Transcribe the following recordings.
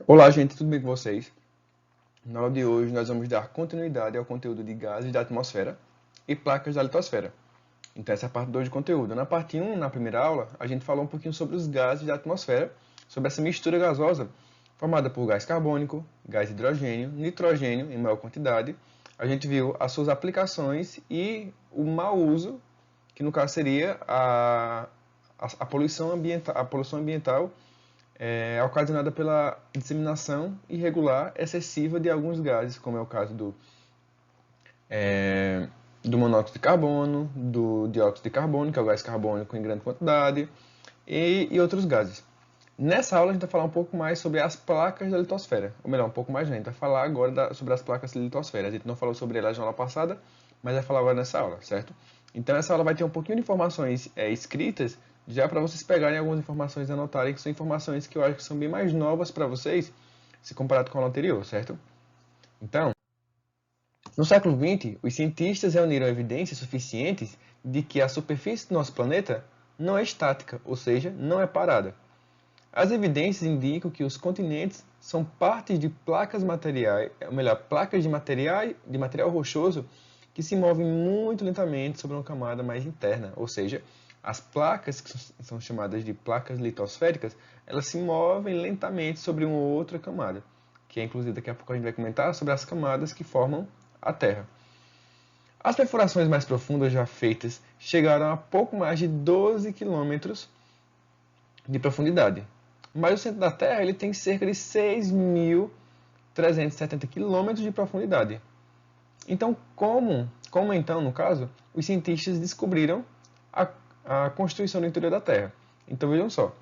Olá, gente, tudo bem com vocês? Na aula de hoje, nós vamos dar continuidade ao conteúdo de gases da atmosfera e placas da litosfera. Então, essa é a parte 2 de conteúdo. Na parte 1, na primeira aula, a gente falou um pouquinho sobre os gases da atmosfera, sobre essa mistura gasosa formada por gás carbônico, gás hidrogênio, nitrogênio em maior quantidade. A gente viu as suas aplicações e o mau uso, que no caso seria a poluição ambiental ocasionada pela disseminação irregular excessiva de alguns gases, como é o caso do monóxido de carbono, do dióxido de carbono, que é o gás carbônico em grande quantidade, e outros gases. Nessa aula a gente vai falar um pouco mais sobre as placas da litosfera, ou melhor, um pouco mais, a gente vai falar agora sobre as placas da litosfera. A gente não falou sobre elas na aula passada, mas vai falar agora nessa aula, certo? Então essa aula vai ter um pouquinho de informações escritas, já para vocês pegarem algumas informações e anotarem, que são informações que eu acho que são bem mais novas para vocês, se comparado com a aula anterior, certo? Então, no século XX, os cientistas reuniram evidências suficientes de que a superfície do nosso planeta não é estática, ou seja, não é parada. As evidências indicam que os continentes são partes de placas materiais, ou melhor, placas de material rochoso que se movem muito lentamente sobre uma camada mais interna, ou seja, as placas que são chamadas de placas litosféricas, elas se movem lentamente sobre uma outra camada, que é inclusive daqui a pouco a gente vai comentar sobre as camadas que formam a Terra. As perfurações mais profundas já feitas chegaram a pouco mais de 12 quilômetros de profundidade, mas o centro da Terra ele tem cerca de 6.370 quilômetros de profundidade. Então, como então, no caso, os cientistas descobriram a, a constituição do interior da Terra? Então, vejam só.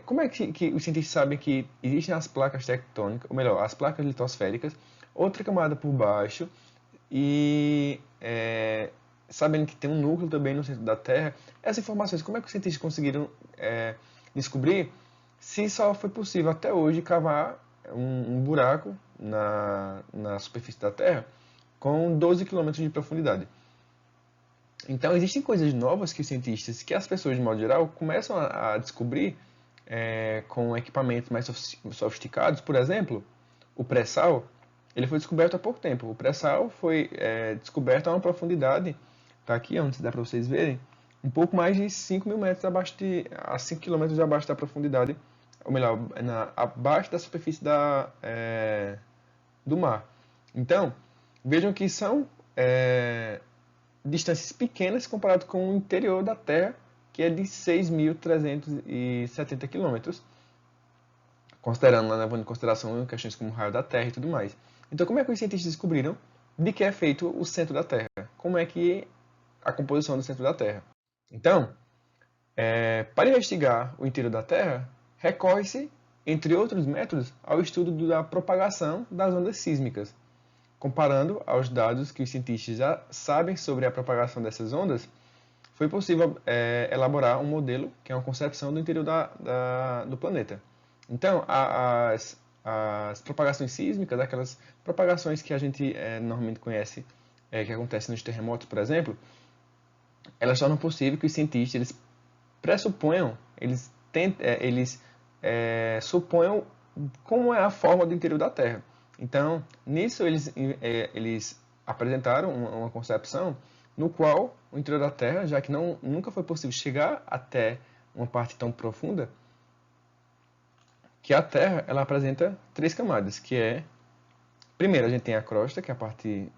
Como é que os cientistas sabem que existem as placas tectônicas, ou melhor, as placas litosféricas, outra camada por baixo, e sabendo que tem um núcleo também no centro da Terra? Essas informações, como é que os cientistas conseguiram descobrir se só foi possível até hoje cavar um buraco na superfície da Terra com 12 quilômetros de profundidade? Então, existem coisas novas que os cientistas, que as pessoas de modo geral, começam a descobrir com equipamentos mais sofisticados. Por exemplo, o pré-sal, ele foi descoberto há pouco tempo. O pré-sal foi descoberto a uma profundidade, está aqui, onde dá para vocês verem, um pouco mais de 5.000 metros a 5 quilômetros abaixo da profundidade, ou melhor, abaixo da superfície do mar. Então, vejam que são distâncias pequenas comparado com o interior da Terra, que é de 6.370 quilômetros, considerando, levando em consideração questões como o raio da Terra e tudo mais. Então, como é que os cientistas descobriram de que é feito o centro da Terra? Como é que a composição do centro da Terra? Então, para investigar o interior da Terra, recorre-se, entre outros métodos, ao estudo da propagação das ondas sísmicas. Comparando aos dados que os cientistas já sabem sobre a propagação dessas ondas, foi possível elaborar um modelo, que é uma concepção do interior do planeta. Então, as propagações sísmicas, aquelas propagações que a gente normalmente conhece, que acontecem nos terremotos, por exemplo, elas tornam possível que os cientistas eles pressuponham, eles suponham como é a forma do interior da Terra. Então, nisso eles apresentaram uma concepção no qual o interior da Terra, já que nunca foi possível chegar até uma parte tão profunda, que a Terra ela apresenta três camadas, que é, primeiro a gente tem a crosta, que é a parte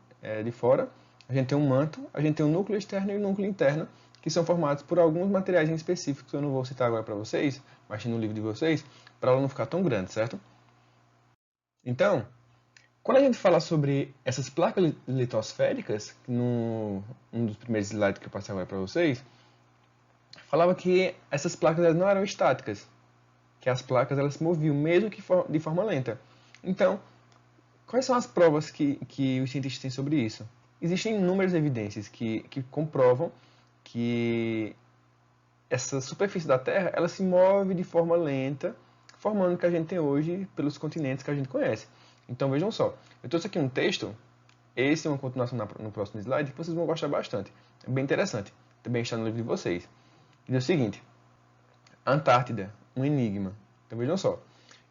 de fora, a gente tem um manto, a gente tem o núcleo externo e o núcleo interno, que são formados por alguns materiais em específico, que eu não vou citar agora para vocês, mas no livro de vocês, para ela não ficar tão grande, certo? Então, quando a gente fala sobre essas placas litosféricas, um dos primeiros slides que eu passei agora para vocês, falava que essas placas elas não eram estáticas, que as placas elas se moviam, mesmo que de forma lenta. Então, quais são as provas que os cientistas têm sobre isso? Existem inúmeras evidências que comprovam que essa superfície da Terra ela se move de forma lenta, formando o que a gente tem hoje pelos continentes que a gente conhece. Então vejam só, eu trouxe aqui um texto, esse é uma continuação no próximo slide, que vocês vão gostar bastante. É bem interessante, também está no livro de vocês. Diz o seguinte: Antártida, um enigma. Então vejam só,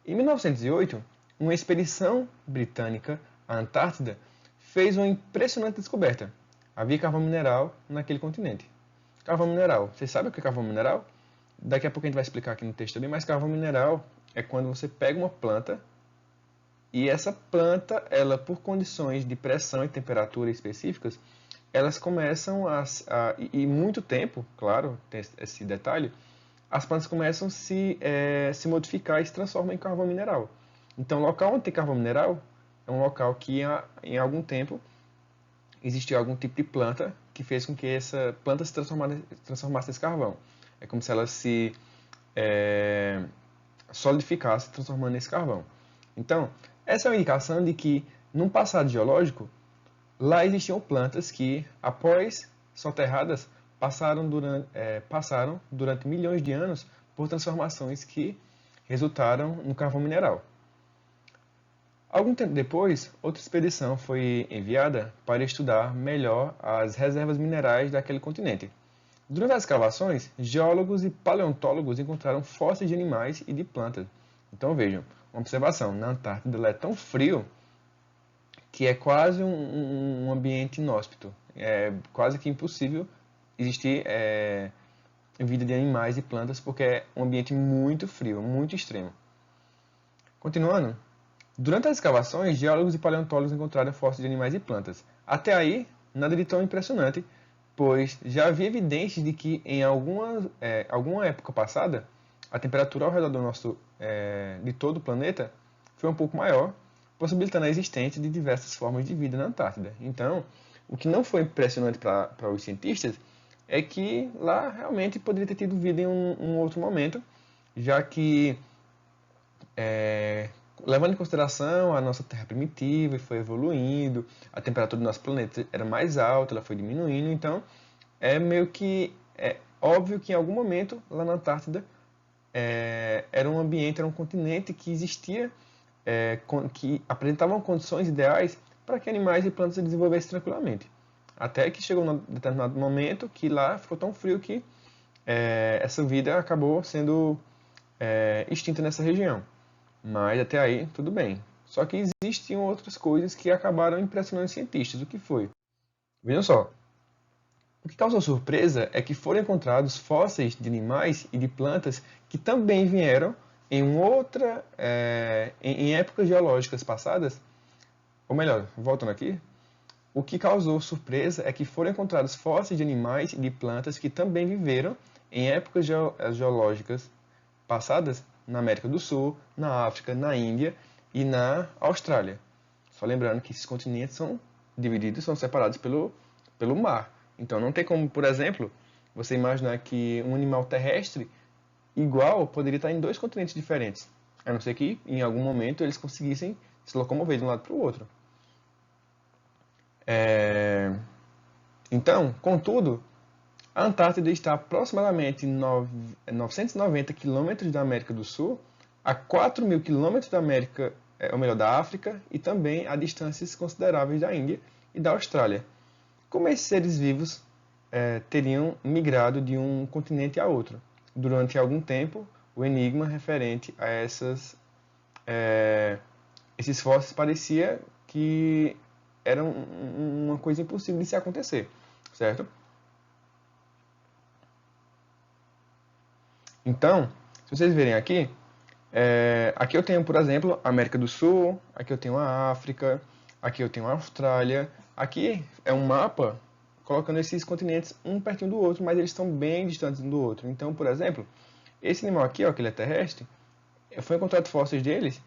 Em 1908, uma expedição britânica à Antártida fez uma impressionante descoberta. Havia carvão mineral naquele continente. Carvão mineral. Vocês sabem o que é carvão mineral? Daqui a pouco a gente vai explicar aqui no texto também, mas carvão mineral é quando você pega uma planta e essa planta, ela por condições de pressão e temperatura específicas, elas começam e muito tempo, claro, tem esse detalhe, as plantas começam a se modificar e se transformam em carvão mineral. Então, o local onde tem carvão mineral é um local que, em algum tempo, existiu algum tipo de planta que fez com que essa planta se transformasse nesse carvão. É como se ela se solidificasse, transformando nesse carvão. Então, essa é uma indicação de que, num passado geológico, lá existiam plantas que, após soterradas, passaram durante milhões de anos por transformações que resultaram no carvão mineral. Algum tempo depois, outra expedição foi enviada para estudar melhor as reservas minerais daquele continente. Durante as escavações, geólogos e paleontólogos encontraram fósseis de animais e de plantas. Então vejam, uma observação, na Antártida é tão frio que é quase um ambiente inóspito. É quase que impossível existir vida de animais e plantas porque é um ambiente muito frio, muito extremo. Continuando, durante as escavações, geólogos e paleontólogos encontraram fósseis de animais e plantas. Até aí, nada de tão impressionante, pois já havia evidências de que em alguma época passada, a temperatura ao redor de todo o planeta foi um pouco maior, possibilitando a existência de diversas formas de vida na Antártida. Então, o que não foi impressionante para os cientistas é que lá realmente poderia ter tido vida em um outro momento, já que, levando em consideração a nossa Terra primitiva, foi evoluindo, a temperatura do nosso planeta era mais alta, ela foi diminuindo, então é meio que óbvio que em algum momento lá na Antártida era um ambiente, era um continente que existia, que apresentavam condições ideais para que animais e plantas se desenvolvessem tranquilamente. Até que chegou um determinado momento que lá ficou tão frio que essa vida acabou sendo extinta nessa região. Mas até aí, tudo bem. Só que existiam outras coisas que acabaram impressionando os cientistas. O que foi? Vejam só. O que causou surpresa é que foram encontrados fósseis de animais e de plantas que também vieram em épocas geológicas passadas. Ou melhor, voltando aqui. O que causou surpresa é que foram encontrados fósseis de animais e de plantas que também viveram em épocas geológicas passadas na América do Sul, na África, na Índia e na Austrália. Só lembrando que esses continentes são divididos, são separados pelo mar. Então não tem como, por exemplo, você imaginar que um animal terrestre igual poderia estar em dois continentes diferentes, a não ser que em algum momento eles conseguissem se locomover de um lado para o outro. Então, contudo, a Antártida está a aproximadamente 990 quilômetros da América do Sul, a 4.000 quilômetros da África e também a distâncias consideráveis da Índia e da Austrália. Como esses seres vivos teriam migrado de um continente a outro? Durante algum tempo, o enigma referente a esses fósseis parecia que era uma coisa impossível de se acontecer, certo? Então, se vocês verem aqui, aqui eu tenho, por exemplo, a América do Sul, aqui eu tenho a África, aqui eu tenho a Austrália. Aqui é um mapa colocando esses continentes um pertinho do outro, mas eles estão bem distantes um do outro. Então, por exemplo, esse animal aqui, ó, que ele é terrestre, foi encontrado fósseis deles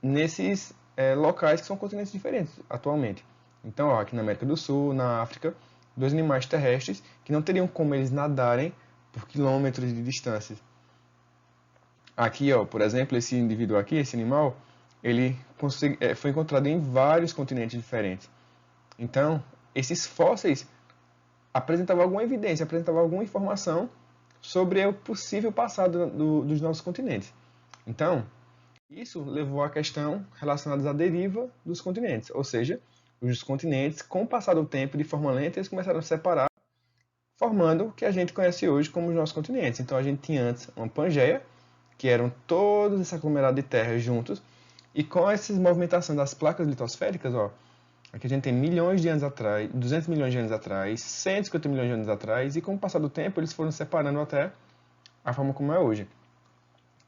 nesses locais que são continentes diferentes atualmente. Então, ó, aqui na América do Sul, na África, dois animais terrestres que não teriam como eles nadarem por quilômetros de distância. Aqui, ó, por exemplo, esse indivíduo aqui, esse animal, ele foi encontrado em vários continentes diferentes. Então, esses fósseis apresentavam alguma evidência, apresentavam alguma informação sobre o possível passado dos nossos continentes. Então, isso levou a questão relacionada à deriva dos continentes, ou seja, os continentes, com o passar do tempo, de forma lenta, eles começaram a se separar, formando o que a gente conhece hoje como os nossos continentes. Então, a gente tinha antes uma Pangeia, que eram todos esse aglomerado de terra juntos, e com essa movimentação das placas litosféricas, ó, aqui a gente tem milhões de anos atrás, 200 milhões de anos atrás, 150 milhões de anos atrás, e com o passar do tempo eles foram separando até a forma como é hoje.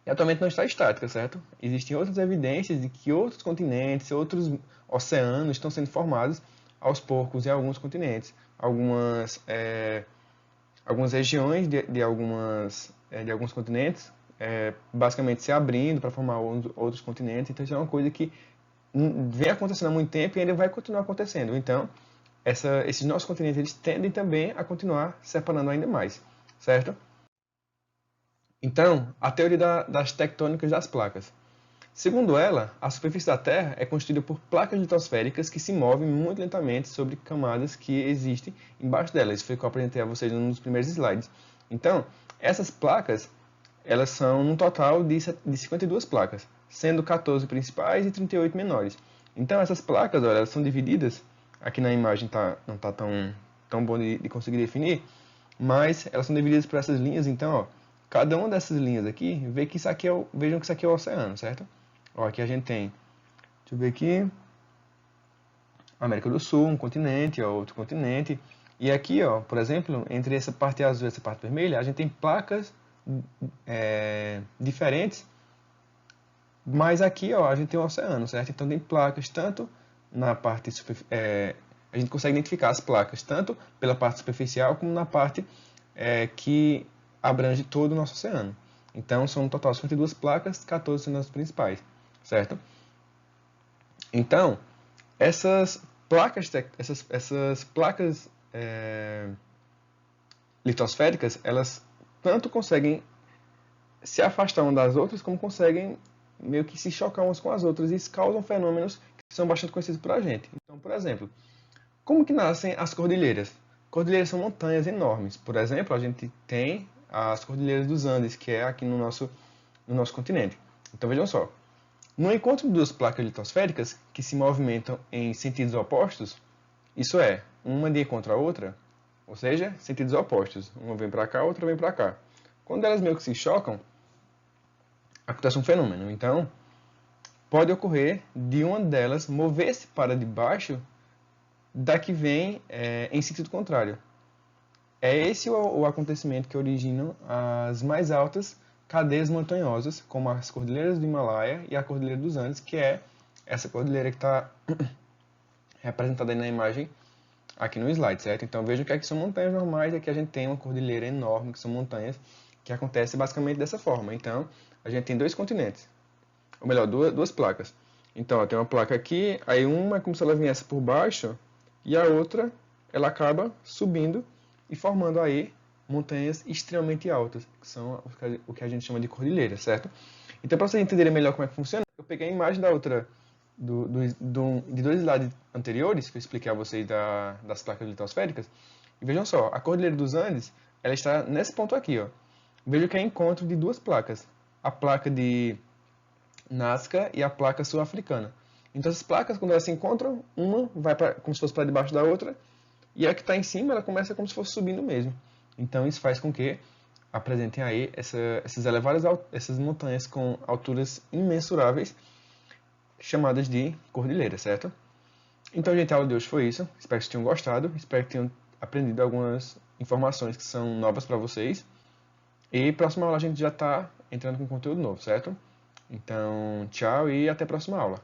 E atualmente não está estática, certo? Existem outras evidências de que outros continentes, outros oceanos estão sendo formados aos poucos em alguns continentes. Algumas regiões de alguns continentes basicamente se abrindo para formar outros continentes. Então isso é uma coisa que vem acontecendo há muito tempo e ainda vai continuar acontecendo. Então esses nossos continentes eles tendem também a continuar separando ainda mais, certo? Então, a teoria das tectônicas das placas. Segundo ela, a superfície da Terra é constituída por placas litosféricas que se movem muito lentamente sobre camadas que existem embaixo delas. Isso foi o que eu apresentei a vocês num dos primeiros slides. Então, essas placas, elas são um total de 52 placas, sendo 14 principais e 38 menores. Então, essas placas, olha, elas são divididas, aqui na imagem não está tão bom de conseguir definir, mas elas são divididas por essas linhas, então, ó, cada uma dessas linhas aqui, vejam que isso aqui é o oceano, certo? Ó, aqui a gente tem, deixa eu ver aqui, América do Sul, um continente, ó, outro continente. E aqui, ó, por exemplo, entre essa parte azul e essa parte vermelha, a gente tem placas diferentes, mas aqui, ó, a gente tem o oceano, certo? Então tem placas tanto na parte a gente consegue identificar as placas tanto pela parte superficial como na parte que abrange todo o nosso oceano. Então, são um total de 52 placas, 14 sendo as principais, certo? Então, essas placas litosféricas, elas tanto conseguem se afastar umas das outras, como conseguem meio que se chocar umas com as outras, e isso causam fenômenos que são bastante conhecidos por a gente. Então, por exemplo, como que nascem as cordilheiras? Cordilheiras são montanhas enormes. Por exemplo, a gente tem as Cordilheiras dos Andes, que é aqui no nosso continente. Então vejam só, no encontro de duas placas litosféricas que se movimentam em sentidos opostos, isso é, uma de encontro à outra, ou seja, sentidos opostos, uma vem para cá, a outra vem para cá. Quando elas meio que se chocam, acontece um fenômeno. Então, pode ocorrer de uma delas mover-se para debaixo da que vem em sentido contrário. É esse o acontecimento que origina as mais altas cadeias montanhosas, como as Cordilheiras do Himalaia e a Cordilheira dos Andes, que é essa cordilheira que está representada aí na imagem aqui no slide, certo? Então vejam que aqui são montanhas normais e aqui a gente tem uma cordilheira enorme, que são montanhas que acontecem basicamente dessa forma. Então a gente tem dois continentes, ou melhor, duas placas. Então ó, tem uma placa aqui, aí uma é como se ela viesse por baixo e a outra ela acaba subindo e formando aí montanhas extremamente altas, que são o que a gente chama de cordilheira, certo? Então, para vocês entenderem melhor como é que funciona, eu peguei a imagem da outra, de dois slides anteriores, que eu expliquei a vocês das placas litosféricas, e vejam só, a Cordilheira dos Andes, ela está nesse ponto aqui, ó. Veja que é encontro de duas placas, a placa de Nazca e a placa sul-africana. Então, essas placas, quando elas se encontram, uma vai como se fosse para debaixo da outra, e a que está em cima, ela começa como se fosse subindo mesmo. Então, isso faz com que apresentem aí essas montanhas com alturas imensuráveis, chamadas de cordilheiras, certo? Então, gente, a aula de hoje foi isso. Espero que vocês tenham gostado. Espero que tenham aprendido algumas informações que são novas para vocês. E próxima aula a gente já está entrando com conteúdo novo, certo? Então, tchau e até a próxima aula.